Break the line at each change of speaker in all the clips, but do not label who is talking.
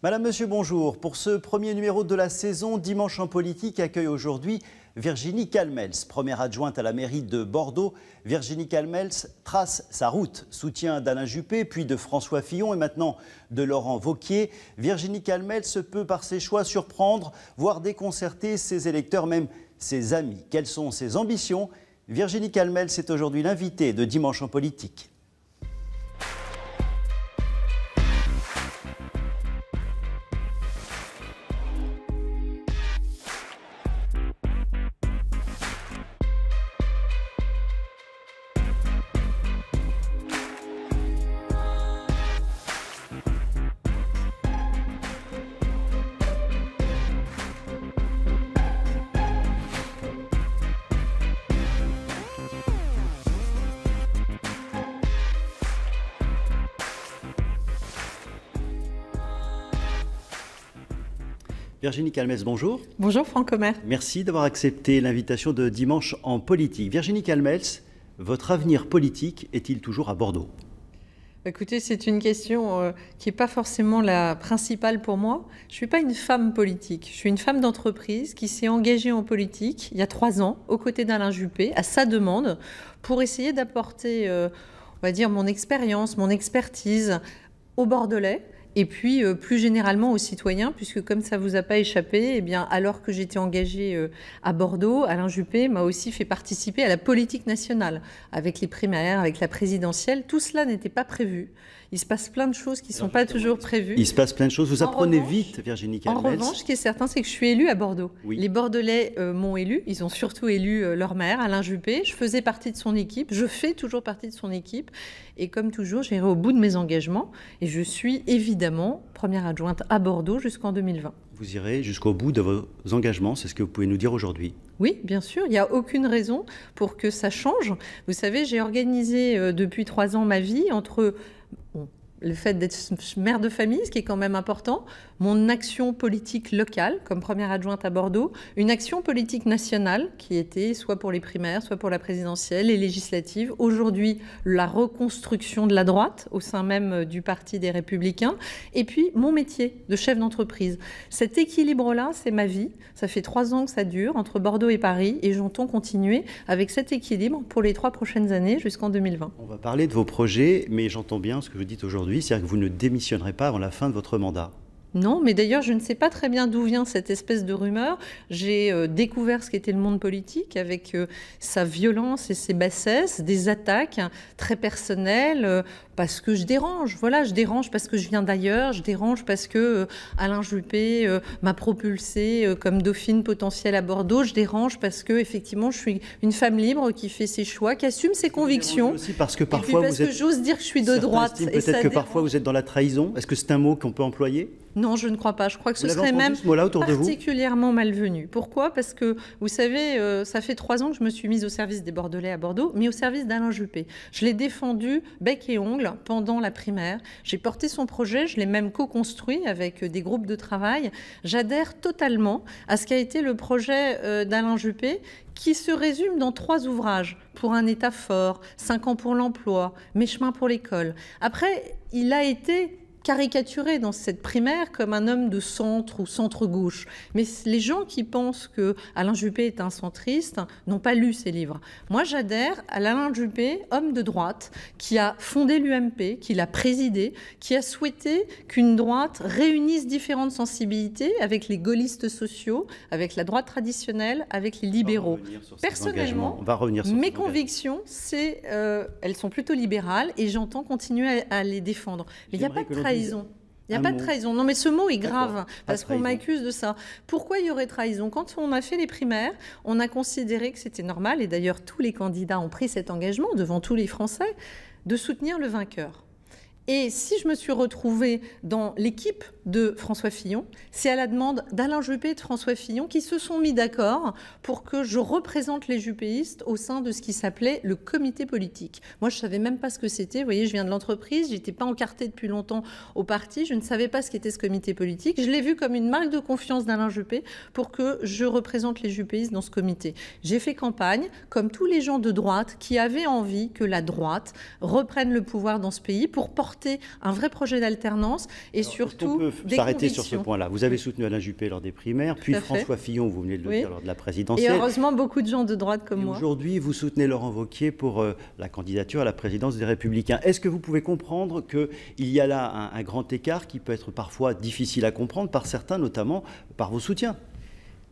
Madame, Monsieur, bonjour. Pour ce premier numéro de la saison, Dimanche en politique accueille aujourd'hui Virginie Calmels, première adjointe à la mairie de Bordeaux. Virginie Calmels trace sa route. Soutien d'Alain Juppé, puis de François Fillon et maintenant de Laurent Wauquiez. Virginie Calmels peut par ses choix surprendre, voire déconcerter ses électeurs, même ses amis. Quelles sont ses ambitions? Virginie Calmels est aujourd'hui l'invitée de Dimanche en politique. Virginie Calmels, bonjour.
Bonjour Franck Omer.
Merci d'avoir accepté l'invitation de Dimanche en politique. Virginie Calmels, votre avenir politique est-il toujours à Bordeaux?
Écoutez, c'est une question qui n'est pas forcément la principale pour moi. Je ne suis pas une femme politique. Je suis une femme d'entreprise qui s'est engagée en politique il y a 3 ans, aux côtés d'Alain Juppé, à sa demande, pour essayer d'apporter, on va dire, mon expérience, mon expertise aux Bordelais. Et puis, plus généralement aux citoyens, puisque comme ça ne vous a pas échappé, eh bien, alors que j'étais engagée à Bordeaux, Alain Juppé m'a aussi fait participer à la politique nationale, avec les primaires, avec la présidentielle. Tout cela n'était pas prévu. Il se passe plein de choses qui ne sont pas toujours prévues.
Il se passe plein de choses. Vous apprenez vite, Virginie Calmels.
En revanche, ce qui est certain, c'est que je suis élue à Bordeaux.
Oui.
Les Bordelais m'ont élue. Ils ont surtout élu leur maire, Alain Juppé. Je faisais partie de son équipe. Je fais toujours partie de son équipe. Et comme toujours, j'irai au bout de mes engagements. Et je suis évidemment première adjointe à Bordeaux jusqu'en 2020.
Vous irez jusqu'au bout de vos engagements. C'est ce que vous pouvez nous dire aujourd'hui?
Oui, bien sûr. Il n'y a aucune raison pour que ça change. Vous savez, j'ai organisé depuis 3 ans ma vie entre... le fait d'être mère de famille, ce qui est quand même important, mon action politique locale comme première adjointe à Bordeaux, une action politique nationale qui était soit pour les primaires, soit pour la présidentielle, les législatives. Aujourd'hui, la reconstruction de la droite au sein même du Parti des Républicains. Et puis, mon métier de chef d'entreprise. Cet équilibre-là, c'est ma vie. Ça fait 3 ans que ça dure entre Bordeaux et Paris et j'entends continuer avec cet équilibre pour les 3 prochaines années jusqu'en 2020.
On va parler de vos projets, mais j'entends bien ce que vous dites aujourd'hui, c'est-à-dire que vous ne démissionnerez pas avant la fin de votre mandat.
Non, mais d'ailleurs, je ne sais pas très bien d'où vient cette espèce de rumeur. J'ai découvert ce qu'était le monde politique avec sa violence et ses bassesses, des attaques très personnelles, parce que je dérange. Voilà, je dérange parce que je viens d'ailleurs, je dérange parce que Alain Juppé m'a propulsée comme dauphine potentielle à Bordeaux, je dérange parce que effectivement, je suis une femme libre qui fait ses choix, qui assume ses convictions.
Aussi parce que parfois
parce que j'ose dire que je suis de droite.
Peut-être que parfois vous êtes dans la trahison. Est-ce que c'est un mot qu'on peut employer?
Non, je ne crois pas. Je crois que ce serait même particulièrement malvenu. Pourquoi? Parce que, vous savez, ça fait 3 ans que je me suis mise au service des Bordelais à Bordeaux, mais au service d'Alain Juppé. Je l'ai défendu bec et ongle pendant la primaire. J'ai porté son projet, je l'ai même co-construit avec des groupes de travail. J'adhère totalement à ce qu'a été le projet d'Alain Juppé, qui se résume dans 3 ouvrages. Pour un État fort, 5 ans pour l'emploi, Mes chemins pour l'école. Après, il a été caricaturé dans cette primaire comme un homme de centre ou centre-gauche. Mais les gens qui pensent que Alain Juppé est un centriste n'ont pas lu ses livres. Moi, j'adhère à Alain Juppé, homme de droite, qui a fondé l'UMP, qui l'a présidé, qui a souhaité qu'une droite réunisse différentes sensibilités avec les gaullistes sociaux, avec la droite traditionnelle, avec les libéraux. Personnellement, mes convictions, elles sont plutôt libérales et j'entends continuer à les défendre. Mais il n'y a pas de trahison. Il n'y a pas de trahison. Non, mais ce mot est grave, parce qu'on m'accuse de ça. Pourquoi il y aurait trahison? Quand on a fait les primaires, on a considéré que c'était normal, et d'ailleurs tous les candidats ont pris cet engagement devant tous les Français, de soutenir le vainqueur. Et si je me suis retrouvée dans l'équipe de François Fillon, c'est à la demande d'Alain Juppé et de François Fillon qui se sont mis d'accord pour que je représente les juppéistes au sein de ce qui s'appelait le comité politique. Moi, je ne savais même pas ce que c'était. Vous voyez, je viens de l'entreprise, je n'étais pas encartée depuis longtemps au parti, je ne savais pas ce qu'était ce comité politique. Je l'ai vu comme une marque de confiance d'Alain Juppé pour que je représente les juppéistes dans ce comité. J'ai fait campagne, comme tous les gens de droite qui avaient envie que la droite reprenne le pouvoir dans ce pays pour porter porter un vrai projet d'alternance et surtout
des convictions. S'arrêter sur ce point-là. Vous avez soutenu Alain Juppé lors des primaires, puis François Fillon, vous venez de le dire, lors de la présidentielle.
Et heureusement, beaucoup de gens de droite comme moi.
Aujourd'hui, vous soutenez Laurent Wauquiez pour la candidature à la présidence des Républicains. Est-ce que vous pouvez comprendre qu'il y a là un grand écart qui peut être parfois difficile à comprendre par certains, notamment par vos soutiens?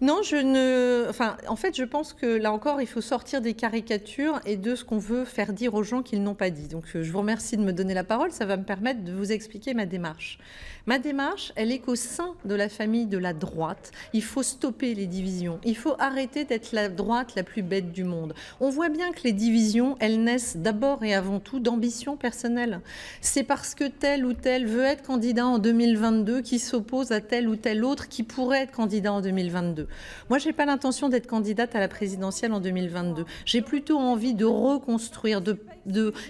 Non, en fait, je pense que là encore, il faut sortir des caricatures et de ce qu'on veut faire dire aux gens qu'ils n'ont pas dit. Donc, je vous remercie de me donner la parole. Ça va me permettre de vous expliquer ma démarche. Ma démarche, elle est qu'au sein de la famille de la droite, il faut stopper les divisions. Il faut arrêter d'être la droite la plus bête du monde. On voit bien que les divisions, elles naissent d'abord et avant tout d'ambition personnelle. C'est parce que tel ou tel veut être candidat en 2022 qui s'oppose à tel ou tel autre qui pourrait être candidat en 2022. Moi, je n'ai pas l'intention d'être candidate à la présidentielle en 2022. J'ai plutôt envie de reconstruire,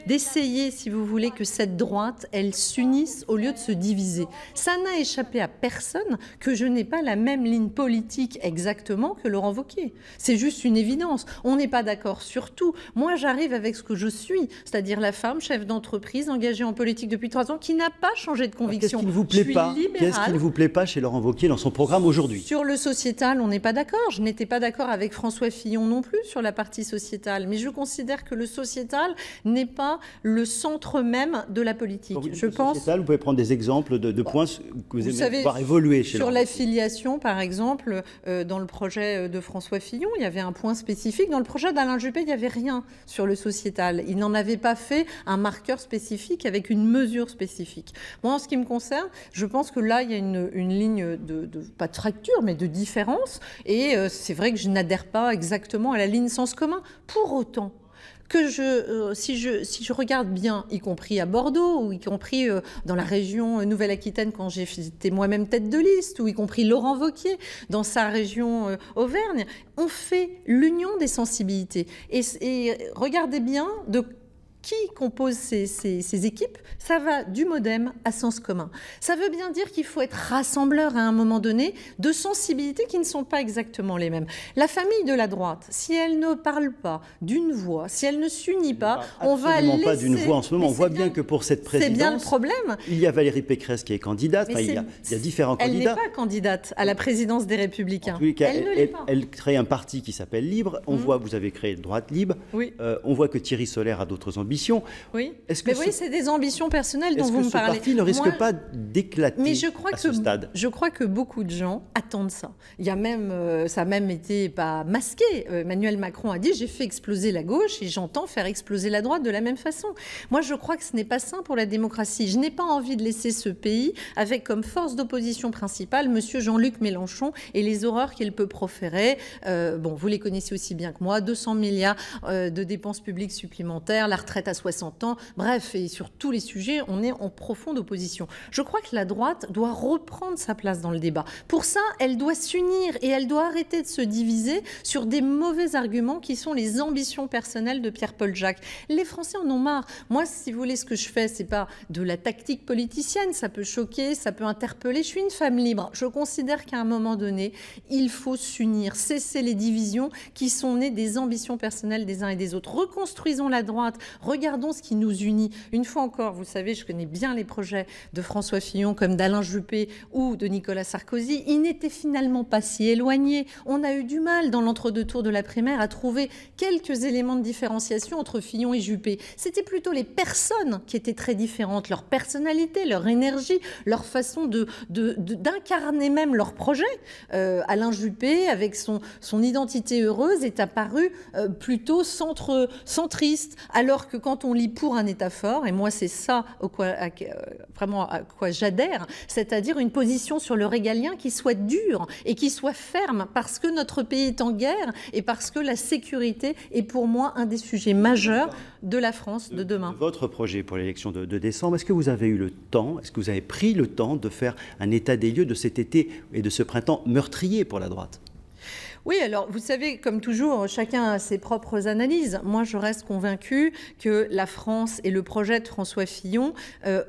d'essayer, si vous voulez, que cette droite, elle s'unisse au lieu de se diviser. Ça n'a échappé à personne que je n'ai pas la même ligne politique exactement que Laurent Wauquiez. C'est juste une évidence. On n'est pas d'accord sur tout. Moi, j'arrive avec ce que je suis, c'est-à-dire la femme, chef d'entreprise, engagée en politique depuis 3 ans, qui n'a pas changé de conviction.
Qu'est-ce qui ne vous plaît pas ? Qu'est-ce qui ne vous plaît pas chez Laurent Wauquiez dans son programme aujourd'hui ?
Sur le sociétal, on n'est pas d'accord. Je n'étais pas d'accord avec François Fillon non plus sur la partie sociétale. Mais je considère que le sociétal n'est pas le centre même de la politique. Je pense.
Sociétal, vous pouvez prendre des exemples de points que vous aimez voir évoluer chez
Sur l'affiliation, par exemple, dans le projet de François Fillon, il y avait un point spécifique. Dans le projet d'Alain Juppé, il n'y avait rien sur le sociétal. Il n'en avait pas fait un marqueur spécifique avec une mesure spécifique. Moi, en ce qui me concerne, je pense que là, il y a une ligne pas de fracture, mais de différence. Et c'est vrai que je n'adhère pas exactement à la ligne sens commun. Pour autant, que si je regarde bien, y compris à Bordeaux, ou y compris dans la région Nouvelle-Aquitaine quand j'étais moi-même tête de liste, ou y compris Laurent Wauquiez dans sa région Auvergne, on fait l'union des sensibilités. Et regardez bien de qui compose ces équipes, ça va du MoDem à Sens commun. Ça veut bien dire qu'il faut être rassembleur à un moment donné de sensibilités qui ne sont pas exactement les mêmes. La famille de la droite, si elle ne parle pas d'une voix, si elle ne s'unit pas, on va laisser...
pas d'une voix en ce moment. On voit bien que pour cette présidence...
C'est bien le problème.
Il y a Valérie Pécresse qui est candidate. Enfin, il y a différents candidats.
Elle n'est pas candidate à la présidence des Républicains. En tous les cas,
elle crée un parti qui s'appelle Libre. On voit, vous avez créé Droite Libre.
Oui.
On voit que Thierry Solaire a d'autres ambitions.
Oui, mais oui, c'est des ambitions personnelles dont vous me parlez.
Est-ce que ce parti ne risque pas d'éclater à ce stade ?
Je crois que beaucoup de gens attendent ça. Il y a même, ça n'a même été pas masqué. Emmanuel Macron a dit « j'ai fait exploser la gauche et j'entends faire exploser la droite de la même façon ». Moi, je crois que ce n'est pas sain pour la démocratie. Je n'ai pas envie de laisser ce pays avec comme force d'opposition principale M. Jean-Luc Mélenchon et les horreurs qu'il peut proférer. Bon, vous les connaissez aussi bien que moi, 200 milliards de dépenses publiques supplémentaires, la retraite à 60 ans, bref, et sur tous les sujets, on est en profonde opposition. Je crois que la droite doit reprendre sa place dans le débat. Pour ça, elle doit s'unir et elle doit arrêter de se diviser sur des mauvais arguments qui sont les ambitions personnelles de Pierre-Paul Jacques. Les Français en ont marre. Moi, si vous voulez, ce que je fais, c'est pas de la tactique politicienne, ça peut choquer, ça peut interpeller. Je suis une femme libre. Je considère qu'à un moment donné, il faut s'unir, cesser les divisions qui sont nées des ambitions personnelles des uns et des autres. Reconstruisons la droite. Regardons ce qui nous unit. Une fois encore, vous savez, je connais bien les projets de François Fillon comme d'Alain Juppé ou de Nicolas Sarkozy. Ils n'étaient finalement pas si éloignés. On a eu du mal dans l'entre-deux tours de la primaire à trouver quelques éléments de différenciation entre Fillon et Juppé. C'était plutôt les personnes qui étaient très différentes, leur personnalité, leur énergie, leur façon d'incarner même leur projet. Alain Juppé, avec son identité heureuse, est apparu plutôt centriste, alors que quand on lit pour un État fort, et moi c'est ça vraiment à quoi j'adhère, c'est-à-dire une position sur le régalien qui soit dure et qui soit ferme, parce que notre pays est en guerre et parce que la sécurité est pour moi un des sujets majeurs de la France de demain.
Votre projet pour l'élection de décembre, est-ce que vous avez eu le temps, est-ce que vous avez pris le temps de faire un état des lieux de cet été et de ce printemps meurtrier pour la droite ?
Oui, alors vous savez, comme toujours, chacun a ses propres analyses. Moi, je reste convaincue que la France et le projet de François Fillon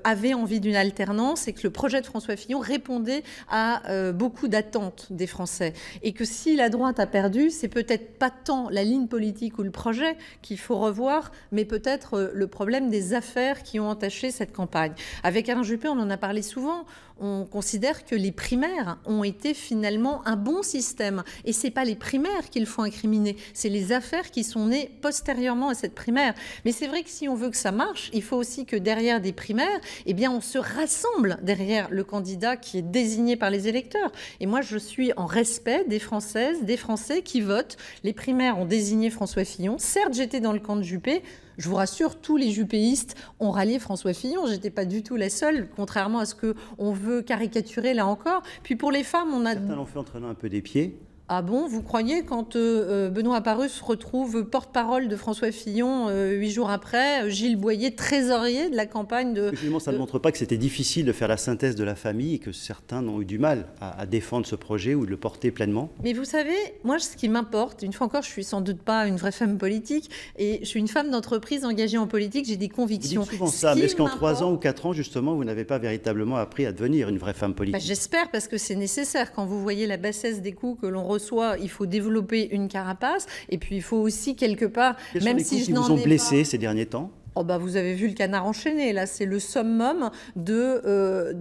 avaient envie d'une alternance et que le projet de François Fillon répondait à beaucoup d'attentes des Français. Et que si la droite a perdu, c'est peut-être pas tant la ligne politique ou le projet qu'il faut revoir, mais peut-être le problème des affaires qui ont entaché cette campagne. Avec Alain Juppé, on en a parlé souvent. On considère que les primaires ont été finalement un bon système. Et ce n'est pas les primaires qu'il faut incriminer, c'est les affaires qui sont nées postérieurement à cette primaire. Mais c'est vrai que si on veut que ça marche, il faut aussi que derrière des primaires, eh bien, on se rassemble derrière le candidat qui est désigné par les électeurs. Et moi, je suis en respect des Françaises, des Français qui votent. Les primaires ont désigné François Fillon. Certes, j'étais dans le camp de Juppé. Je vous rassure, tous les juppéistes ont rallié François Fillon. Je n'étais pas du tout la seule, contrairement à ce qu'on veut caricaturer là encore. Puis pour les femmes, on a...
Certains l'ont fait en traînant un peu des pieds.
Ah bon, vous croyez quand Benoît Apparu se retrouve porte-parole de François Fillon 8 jours après, Gilles Boyer, trésorier de la campagne de...
Finalement, ça ne montre pas que c'était difficile de faire la synthèse de la famille et que certains ont eu du mal à défendre ce projet ou de le porter pleinement.
Mais vous savez, moi, ce qui m'importe, une fois encore, je suis sans doute pas une vraie femme politique et je suis une femme d'entreprise engagée en politique, j'ai des convictions.
Vous dites souvent ça, mais est-ce qu'en 3 ans ou 4 ans, justement, vous n'avez pas véritablement appris à devenir une vraie femme politique?
J'espère, parce que c'est nécessaire. Quand vous voyez la bassesse des coups que l'on reçoit, il faut développer une carapace et puis il faut aussi quelque part,
même si je n'en ai pas... Quels sont les coups qui vous ont blessé ces derniers temps?
Oh bah vous avez vu le canard enchaîné, là c'est le summum de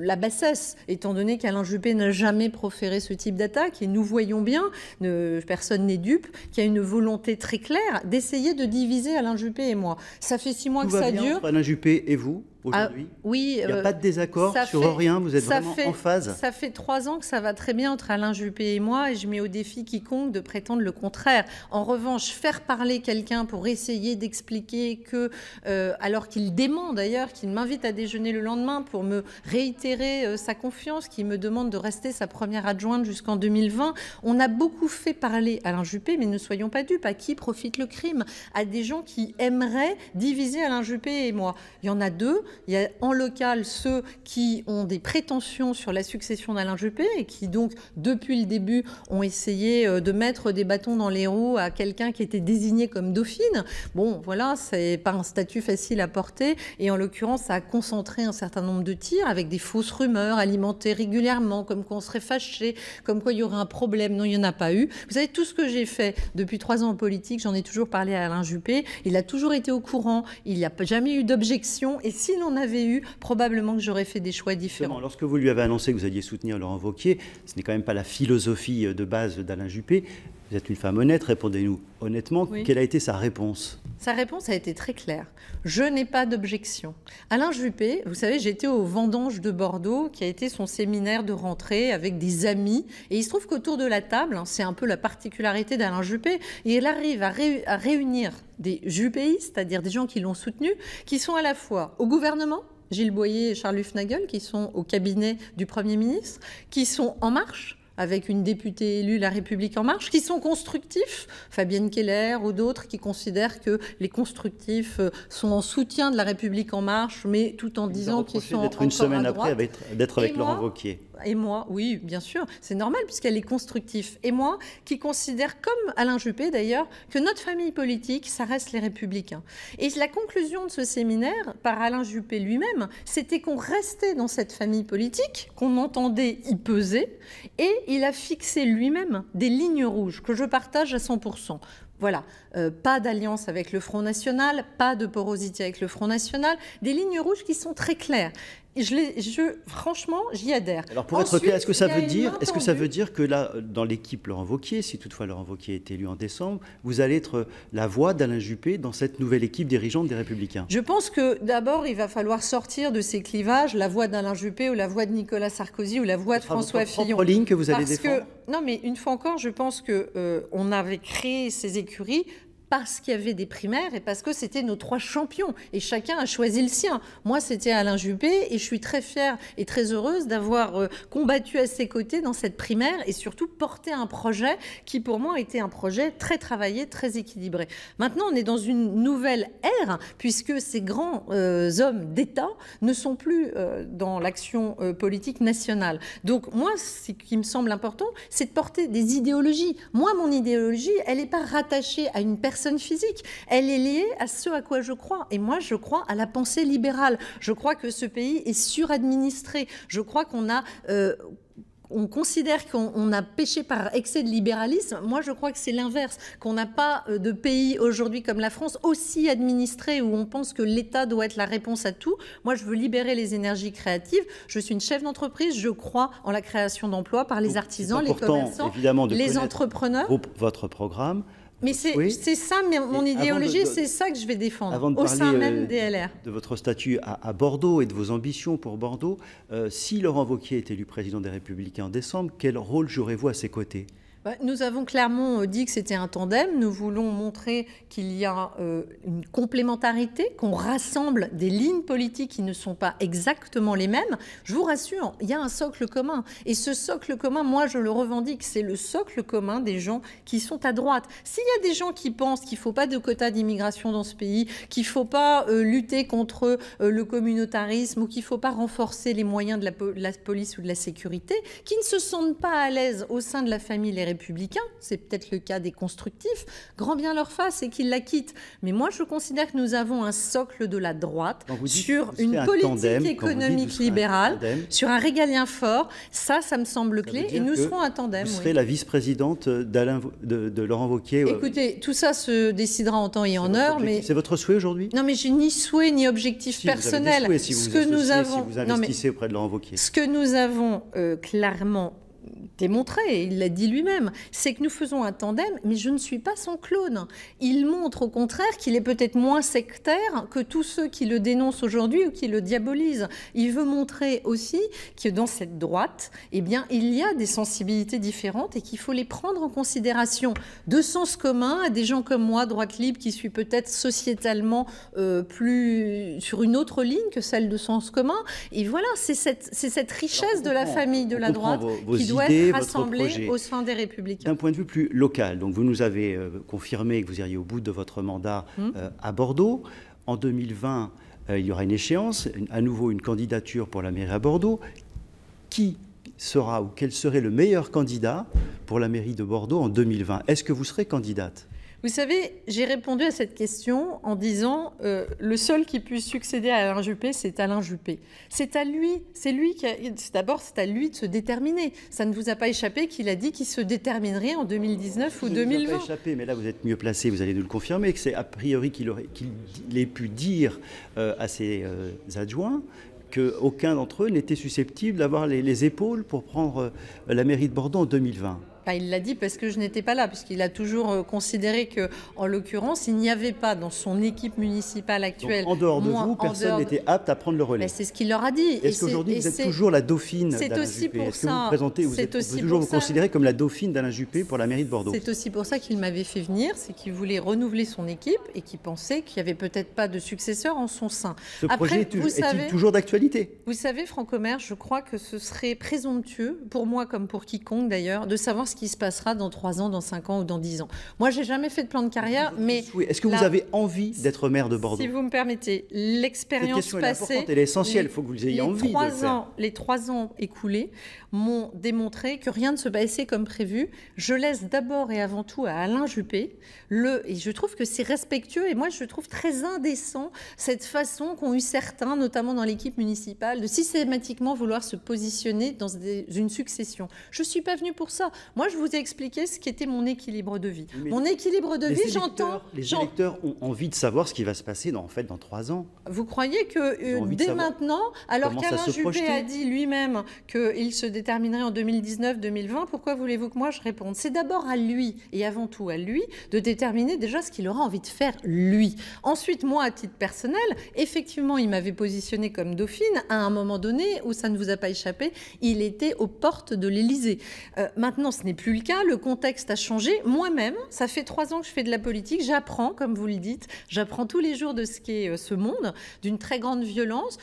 la bassesse, étant donné qu'Alain Juppé n'a jamais proféré ce type d'attaque, et nous voyons bien, personne n'est dupe, qu'il y a une volonté très claire d'essayer de diviser Alain Juppé et moi. Ça fait 6 mois que ça dure.
Alain Juppé et vous aujourd'hui?
Oui.
Il n'y a pas de désaccord sur rien, vous êtes vraiment en phase?
Ça fait 3 ans que ça va très bien entre Alain Juppé et moi, et je mets au défi quiconque de prétendre le contraire. En revanche, faire parler quelqu'un pour essayer d'expliquer que, alors qu'il dément d'ailleurs, qu'il m'invite à déjeuner le lendemain pour me réitérer sa confiance, qu'il me demande de rester sa première adjointe jusqu'en 2020, on a beaucoup fait parler Alain Juppé, mais ne soyons pas dupes, à qui profite le crime? À des gens qui aimeraient diviser Alain Juppé et moi. Il y en a 2. Il y a en local ceux qui ont des prétentions sur la succession d'Alain Juppé et qui donc, depuis le début, ont essayé de mettre des bâtons dans les roues à quelqu'un qui était désigné comme dauphine. Bon, voilà, c'est pas un statut facile à porter et en l'occurrence, ça a concentré un certain nombre de tirs avec des fausses rumeurs alimentées régulièrement, comme quoi on serait fâché, comme quoi il y aurait un problème. Non, il n'y en a pas eu. Vous savez, tout ce que j'ai fait depuis 3 ans en politique, j'en ai toujours parlé à Alain Juppé. Il a toujours été au courant. Il n'y a jamais eu d'objection. Et s'il en avait eu, probablement que j'aurais fait des choix différents.
Lorsque vous lui avez annoncé que vous alliez soutenir Laurent Wauquiez, ce n'est quand même pas la philosophie de base d'Alain Juppé. Vous êtes une femme honnête, répondez-nous honnêtement. Oui. Quelle a été sa réponse?
Sa réponse a été très claire. Je n'ai pas d'objection. Alain Juppé, vous savez, j'étais au Vendange de Bordeaux, qui a été son séminaire de rentrée avec des amis. Et il se trouve qu'autour de la table, c'est un peu la particularité d'Alain Juppé, il arrive à réunir des juppéistes, c'est-à-dire des gens qui l'ont soutenu, qui sont à la fois au gouvernement, Gilles Boyer et Charles Hufnagel, qui sont au cabinet du Premier ministre, qui sont En Marche, avec une députée élue La République En Marche, qui sont constructifs, Fabienne Keller ou d'autres qui considèrent que les constructifs sont en soutien de La République En Marche, mais tout en disant qu'ils sont
d'être une semaine après d'être avec Laurent Wauquiez.
Et moi, oui, bien sûr, c'est normal puisqu'elle est constructive. Et moi, qui considère, comme Alain Juppé d'ailleurs, que notre famille politique, ça reste les Républicains. Et la conclusion de ce séminaire, par Alain Juppé lui-même, c'était qu'on restait dans cette famille politique, qu'on entendait y peser, et il a fixé lui-même des lignes rouges que je partage à 100%. Voilà, pas d'alliance avec le Front National, pas de porosité avec le Front National, des lignes rouges qui sont très claires. Franchement, j'y adhère.
Alors pour être clair, est-ce que ça veut dire que là, dans l'équipe Laurent Wauquiez, si toutefois Laurent Wauquiez est élu en décembre, vous allez être la voix d'Alain Juppé dans cette nouvelle équipe dirigeante des Républicains?
Je pense que d'abord, il va falloir sortir de ces clivages, la voix d'Alain Juppé ou la voix de Nicolas Sarkozy ou la voix de François Fillon.
C'est votre propre ligne que vous allez défendre?
Non, mais une fois encore, je pense qu'on avait créé ces écuries parce qu'il y avait des primaires et parce que c'était nos 3 champions. Et chacun a choisi le sien. Moi, c'était Alain Juppé et je suis très fière et très heureuse d'avoir combattu à ses côtés dans cette primaire et surtout porté un projet qui, pour moi, était un projet très travaillé, très équilibré. Maintenant, on est dans une nouvelle ère puisque ces grands hommes d'État ne sont plus dans l'action politique nationale. Donc, moi, ce qui me semble important, c'est de porter des idéologies. Moi, mon idéologie, elle n'est pas rattachée à une personne physique. Elle est liée à ce à quoi je crois. Et moi, je crois à la pensée libérale. Je crois que ce pays est suradministré. Je crois qu'on a... on considère qu'on a péché par excès de libéralisme. Moi, je crois que c'est l'inverse, qu'on n'a pas de pays aujourd'hui comme la France aussi administré où on pense que l'État doit être la réponse à tout. Moi, je veux libérer les énergies créatives. Je suis une chef d'entreprise. Je crois en la création d'emplois par les artisans, les commerçants, les entrepreneurs.
Votre programme.
Mais c'est ça, mon idéologie, c'est ça que je vais défendre, au sein même des LR.
De votre statut à Bordeaux et de vos ambitions pour Bordeaux, si Laurent Wauquiez est élu président des Républicains en décembre, quel rôle jouerez-vous à ses côtés ?
Nous avons clairement dit que c'était un tandem. Nous voulons montrer qu'il y a une complémentarité, qu'on rassemble des lignes politiques qui ne sont pas exactement les mêmes. Je vous rassure, il y a un socle commun. Et ce socle commun, moi, je le revendique. C'est le socle commun des gens qui sont à droite. S'il y a des gens qui pensent qu'il ne faut pas de quotas d'immigration dans ce pays, qu'il ne faut pas lutter contre le communautarisme ou qu'il ne faut pas renforcer les moyens de la police ou de la sécurité, qui ne se sentent pas à l'aise au sein de la famille Les Républicains, c'est peut-être le cas des constructifs, grand bien leur face et qu'ils la quittent. Mais moi, je considère que nous avons un socle de la droite sur une politique économique libérale, sur un régalien fort. Ça me semble clé et nous serons un tandem.
Vous serez la vice-présidente de Laurent Wauquiez.
Écoutez, tout ça se décidera en temps et en heure.
C'est votre souhait aujourd'hui ?
Non, mais j'ai ni souhait ni objectif personnel.
Si vous investissez auprès de Laurent Wauquiez.
Ce que nous avons clairement démontré, et il l'a dit lui-même, c'est que nous faisons un tandem, mais je ne suis pas son clone. Il montre au contraire qu'il est peut-être moins sectaire que tous ceux qui le dénoncent aujourd'hui ou qui le diabolisent. Il veut montrer aussi que dans cette droite, eh bien, il y a des sensibilités différentes et qu'il faut les prendre en considération. De sens commun à des gens comme moi, droite libre, qui suis peut-être sociétalement plus sur une autre ligne que celle de sens commun. Et voilà, c'est cette richesse de la famille de la droite qui doit être rassemblée au sein des Républicains.
D'un point de vue plus local, donc vous nous avez confirmé que vous iriez au bout de votre mandat à Bordeaux. En 2020, il y aura une échéance, à nouveau une candidature pour la mairie à Bordeaux. Qui sera ou quel serait le meilleur candidat pour la mairie de Bordeaux en 2020 ? Est-ce que vous serez candidate ?
Vous savez, j'ai répondu à cette question en disant le seul qui puisse succéder à Alain Juppé, c'est Alain Juppé. C'est à lui, d'abord c'est à lui de se déterminer. Ça ne vous a pas échappé qu'il a dit qu'il se déterminerait en 2019 ou 2020. Ça ne vous a pas
échappé, mais là vous êtes mieux placé, vous allez nous le confirmer, que c'est a priori qu'il ait pu dire à ses adjoints qu'aucun d'entre eux n'était susceptible d'avoir les épaules pour prendre la mairie de Bordeaux en 2020.
Il l'a dit parce que je n'étais pas là, puisqu'il a toujours considéré qu'en l'occurrence, il n'y avait pas dans son équipe municipale actuelle...
Donc, en dehors de vous, personne n'était apte à prendre le relais.
C'est ce qu'il leur a dit.
Est-ce qu'aujourd'hui, vous êtes toujours la dauphine d'Alain Juppé ? Est-ce que vous pouvez toujours vous considérer comme la dauphine d'Alain Juppé pour la mairie de Bordeaux ?
C'est aussi pour ça qu'il m'avait fait venir, c'est qu'il voulait renouveler son équipe et qu'il pensait qu'il n'y avait peut-être pas de successeur en son sein.
Ce projet est-il toujours d'actualité ?
Vous savez, Franck Omer, je crois que ce serait présomptueux, pour moi comme pour quiconque d'ailleurs, de savoir ce qui se passera dans 3 ans, dans 5 ans ou dans 10 ans. Moi, j'ai jamais fait de plan de carrière, mais...
Est-ce que vous avez envie d'être maire de Bordeaux ?
Si vous me permettez, l'expérience passée...
Cette question est importante, elle est essentielle, il faut que vous ayez envie de le faire.
Les 3 ans écoulés m'ont démontré que rien ne se passait comme prévu. Je laisse d'abord et avant tout à Alain Juppé, et je trouve que c'est respectueux, et moi je trouve très indécent cette façon qu'ont eu certains, notamment dans l'équipe municipale, de systématiquement vouloir se positionner dans une succession. Je ne suis pas venue pour ça. Moi, je vous ai expliqué ce qu'était mon équilibre de vie.
Mais
mon équilibre de vie, j'entends...
Les électeurs ont envie de savoir ce qui va se passer dans 3 ans.
Vous croyez que dès maintenant, alors qu'Alain Juppé a dit lui-même qu'il se déterminerait en 2019-2020, pourquoi voulez-vous que moi je réponde ? C'est d'abord à lui, et avant tout à lui, de déterminer déjà ce qu'il aura envie de faire, lui. Ensuite, moi, à titre personnel, effectivement, il m'avait positionné comme dauphine à un moment donné où ça ne vous a pas échappé, il était aux portes de l'Élysée. Maintenant, ce n'est n'est plus le cas, le contexte a changé. Moi-même, ça fait 3 ans que je fais de la politique, j'apprends, comme vous le dites, j'apprends tous les jours de ce qu'est ce monde, d'une très grande violence.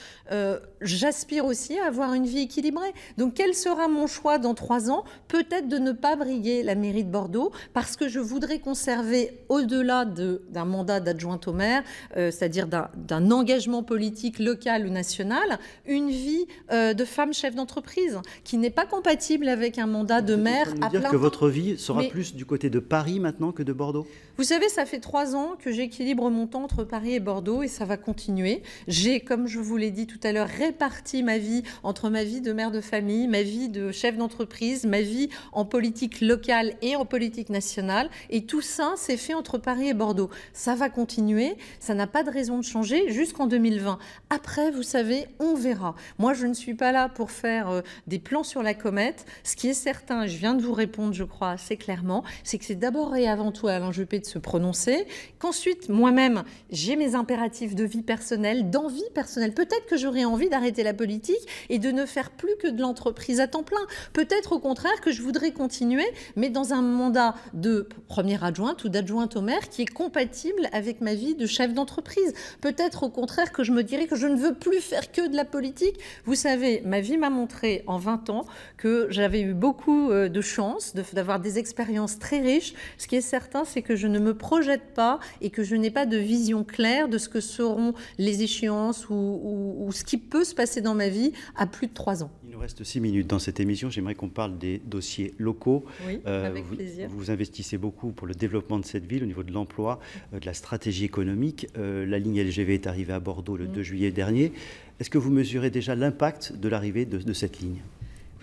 J'aspire aussi à avoir une vie équilibrée. Donc quel sera mon choix dans 3 ans? Peut-être de ne pas briguer la mairie de Bordeaux, parce que je voudrais conserver, au-delà d'un mandat d'adjointe au maire, c'est-à-dire d'un engagement politique local ou national, une vie de femme chef d'entreprise, qui n'est pas compatible avec un mandat de maire à plein temps.
Vous dire que votre vie sera plus du côté de Paris maintenant que de Bordeaux?
Vous savez, ça fait 3 ans que j'équilibre mon temps entre Paris et Bordeaux et ça va continuer. J'ai, comme je vous l'ai dit tout à l'heure, réparti ma vie entre ma vie de mère de famille, ma vie de chef d'entreprise, ma vie en politique locale et en politique nationale. Et tout ça, c'est fait entre Paris et Bordeaux. Ça va continuer, ça n'a pas de raison de changer jusqu'en 2020. Après, vous savez, on verra. Moi, je ne suis pas là pour faire des plans sur la comète. Ce qui est certain, je viens de vous répondre, je crois, assez clairement, c'est que c'est d'abord et avant tout à Alain Juppé de se prononcer, qu'ensuite, moi-même, j'ai mes impératifs de vie personnelle, d'envie personnelle. Peut-être que j'aurais envie d'arrêter la politique et de ne faire plus que de l'entreprise à temps plein. Peut-être au contraire que je voudrais continuer, mais dans un mandat de première adjointe ou d'adjointe au maire qui est compatible avec ma vie de chef d'entreprise. Peut-être au contraire que je me dirais que je ne veux plus faire que de la politique. Vous savez, ma vie m'a montré en 20 ans que j'avais eu beaucoup de chance d'avoir des expériences très riches. Ce qui est certain, c'est que je ne me projette pas et que je n'ai pas de vision claire de ce que seront les échéances ou ce qui peut se passer dans ma vie à plus de 3 ans.
Il nous reste 6 minutes dans cette émission. J'aimerais qu'on parle des dossiers locaux.
Oui, avec plaisir.
Vous investissez beaucoup pour le développement de cette ville au niveau de l'emploi, de la stratégie économique. La ligne LGV est arrivée à Bordeaux le 2 juillet dernier. Est-ce que vous mesurez déjà l'impact de l'arrivée de cette ligne ?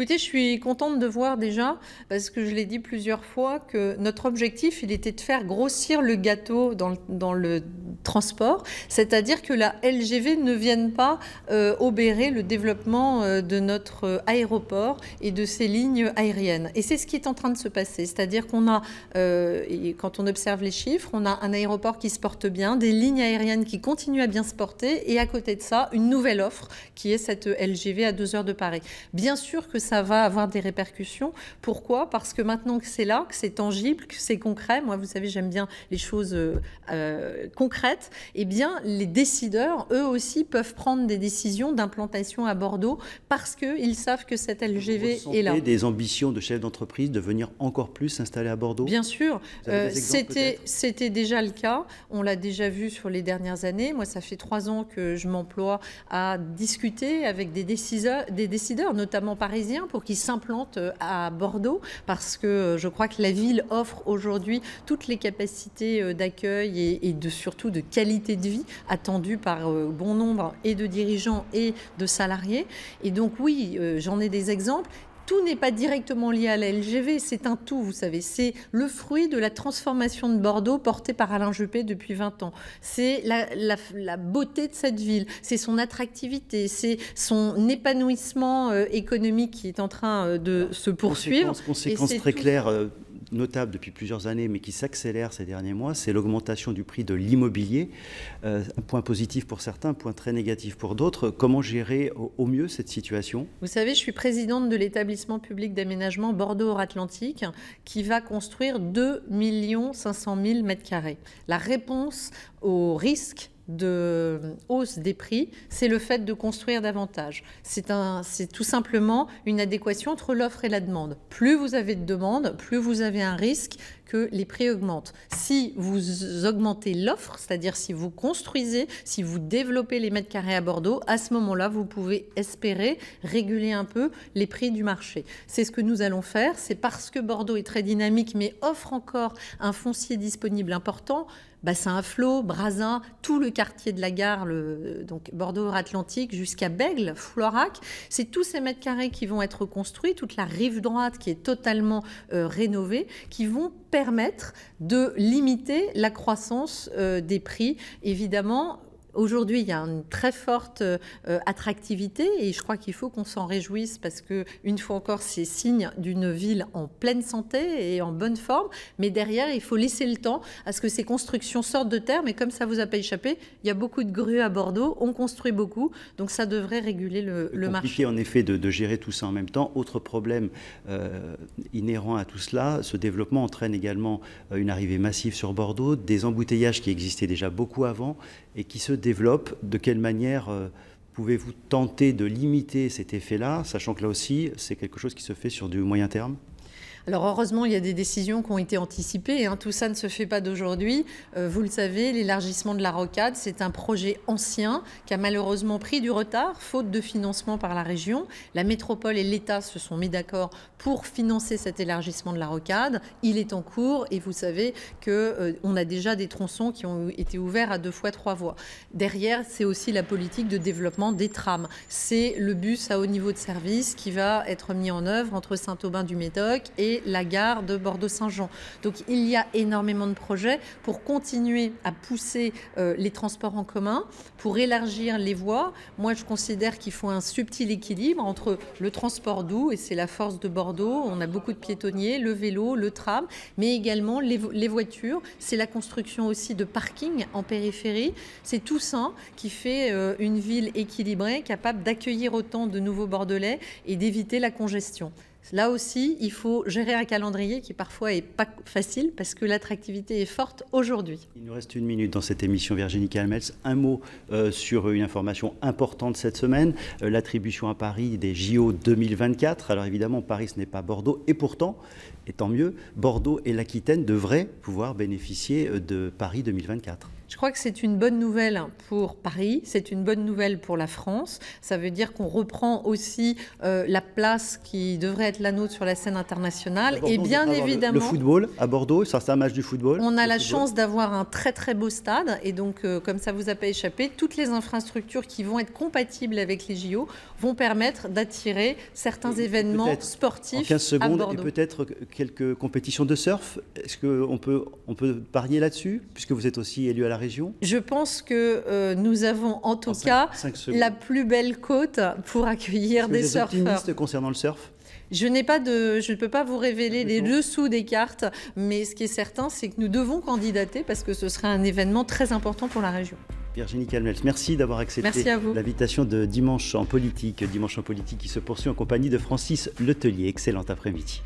Écoutez, je suis contente de voir déjà, parce que je l'ai dit plusieurs fois, que notre objectif, il était de faire grossir le gâteau dans le transport, c'est-à-dire que la LGV ne vienne pas obérer le développement de notre aéroport et de ses lignes aériennes. Et c'est ce qui est en train de se passer, c'est-à-dire qu'on a, et quand on observe les chiffres, on a un aéroport qui se porte bien, des lignes aériennes qui continuent à bien se porter, et à côté de ça, une nouvelle offre qui est cette LGV à 2 heures de Paris. Bien sûr que ça va avoir des répercussions. Pourquoi? Parce que maintenant que c'est là, que c'est tangible, que c'est concret, moi, vous savez, j'aime bien les choses concrètes, eh bien, les décideurs, eux aussi, peuvent prendre des décisions d'implantation à Bordeaux parce qu'ils savent que cette LGV est là.
Vous des ambitions de chefs d'entreprise de venir encore plus s'installer à Bordeaux?
Bien sûr. C'était déjà le cas. On l'a déjà vu sur les dernières années. Moi, ça fait 3 ans que je m'emploie à discuter avec des décideurs, notamment parisiens, pour qu'ils s'implantent à Bordeaux, parce que je crois que la ville offre aujourd'hui toutes les capacités d'accueil et surtout de qualité de vie attendues par bon nombre et de dirigeants et de salariés. Et donc oui, j'en ai des exemples. Tout n'est pas directement lié à la LGV, c'est un tout, vous savez. C'est le fruit de la transformation de Bordeaux portée par Alain Juppé depuis 20 ans. C'est la beauté de cette ville, c'est son attractivité, c'est son épanouissement économique qui est en train de se poursuivre.
Conséquence très claire, notable depuis plusieurs années, mais qui s'accélère ces derniers mois, c'est l'augmentation du prix de l'immobilier. Un point positif pour certains, un point très négatif pour d'autres. Comment gérer au mieux cette situation?
Vous savez, je suis présidente de l'établissement public d'aménagement Bordeaux-Atlantique qui va construire 2 500 000 m². La réponse au risque de hausse des prix, c'est le fait de construire davantage. C'est tout simplement une adéquation entre l'offre et la demande. Plus vous avez de demande, plus vous avez un risque que les prix augmentent. Si vous augmentez l'offre, c'est-à-dire si vous construisez, si vous développez les mètres carrés à Bordeaux, à ce moment-là, vous pouvez espérer réguler un peu les prix du marché. C'est ce que nous allons faire. C'est parce que Bordeaux est très dynamique, mais offre encore un foncier disponible important. Bassin à flot, Brazza, tout le quartier de la gare, donc Bordeaux-Atlantique jusqu'à Bègles, Floirac. C'est tous ces mètres carrés qui vont être construits, toute la rive droite qui est totalement rénovée, qui vont permettre de limiter la croissance des prix. Évidemment, Aujourd'hui, il y a une très forte attractivité et je crois qu'il faut qu'on s'en réjouisse parce que, une fois encore, c'est signe d'une ville en pleine santé et en bonne forme. Mais derrière, il faut laisser le temps à ce que ces constructions sortent de terre. Mais comme ça vous a pas échappé, il y a beaucoup de grues à Bordeaux, on construit beaucoup, donc ça devrait réguler le marché.
Compliqué en effet de gérer tout ça en même temps. Autre problème inhérent à tout cela, ce développement entraîne également une arrivée massive sur Bordeaux, des embouteillages qui existaient déjà beaucoup avant et qui se développent. De quelle manière pouvez-vous tenter de limiter cet effet-là, sachant que là aussi, c'est quelque chose qui se fait sur du moyen terme ?
Alors heureusement, il y a des décisions qui ont été anticipées. Hein. Tout ça ne se fait pas d'aujourd'hui. Vous le savez, l'élargissement de la rocade, c'est un projet ancien qui a malheureusement pris du retard, faute de financement par la région. La métropole et l'État se sont mis d'accord pour financer cet élargissement de la rocade. Il est en cours et vous savez qu'on a déjà des tronçons qui ont été ouverts à 2 fois 3 voies. Derrière, c'est aussi la politique de développement des trams. C'est le bus à haut niveau de service qui va être mis en œuvre entre Saint-Aubin-du-Médoc et la gare de Bordeaux-Saint-Jean. Donc il y a énormément de projets pour continuer à pousser les transports en commun, pour élargir les voies. Moi, je considère qu'il faut un subtil équilibre entre le transport doux, et c'est la force de Bordeaux, on a beaucoup de piétonniers, le vélo, le tram, mais également les voitures. C'est la construction aussi de parkings en périphérie. C'est tout ça qui fait une ville équilibrée, capable d'accueillir autant de nouveaux Bordelais et d'éviter la congestion. Là aussi, il faut gérer un calendrier qui parfois n'est pas facile parce que l'attractivité est forte aujourd'hui.
Il nous reste 1 minute dans cette émission, Virginie Calmels. Un mot sur une information importante cette semaine, l'attribution à Paris des JO 2024. Alors évidemment, Paris, ce n'est pas Bordeaux. Et pourtant, et tant mieux, Bordeaux et l'Aquitaine devraient pouvoir bénéficier de Paris 2024.
Je crois que c'est une bonne nouvelle pour Paris, c'est une bonne nouvelle pour la France. Ça veut dire qu'on reprend aussi la place qui devrait être la nôtre sur la scène internationale.
Bordeaux, et bien évidemment, le football à Bordeaux, ça c'est un match du football.
On a la chance d'avoir un très très beau stade et donc comme ça vous a pas échappé, toutes les infrastructures qui vont être compatibles avec les JO vont permettre d'attirer certains événements sportifs en 15 secondes, à Bordeaux.
Et peut-être quelques compétitions de surf. Est-ce qu'on peut parier là-dessus puisque vous êtes aussi élu à la région?
Je pense que nous avons en tout cas la plus belle côte pour accueillir des surfeurs.
Vous êtes optimiste concernant le surf?
Je ne peux pas vous révéler les dessous des cartes, mais ce qui est certain, c'est que nous devons candidater parce que ce serait un événement très important pour la région.
Virginie Calmels, merci d'avoir accepté l'invitation de Dimanche en politique. Dimanche en politique qui se poursuit en compagnie de Francis Letellier. Excellent après-midi.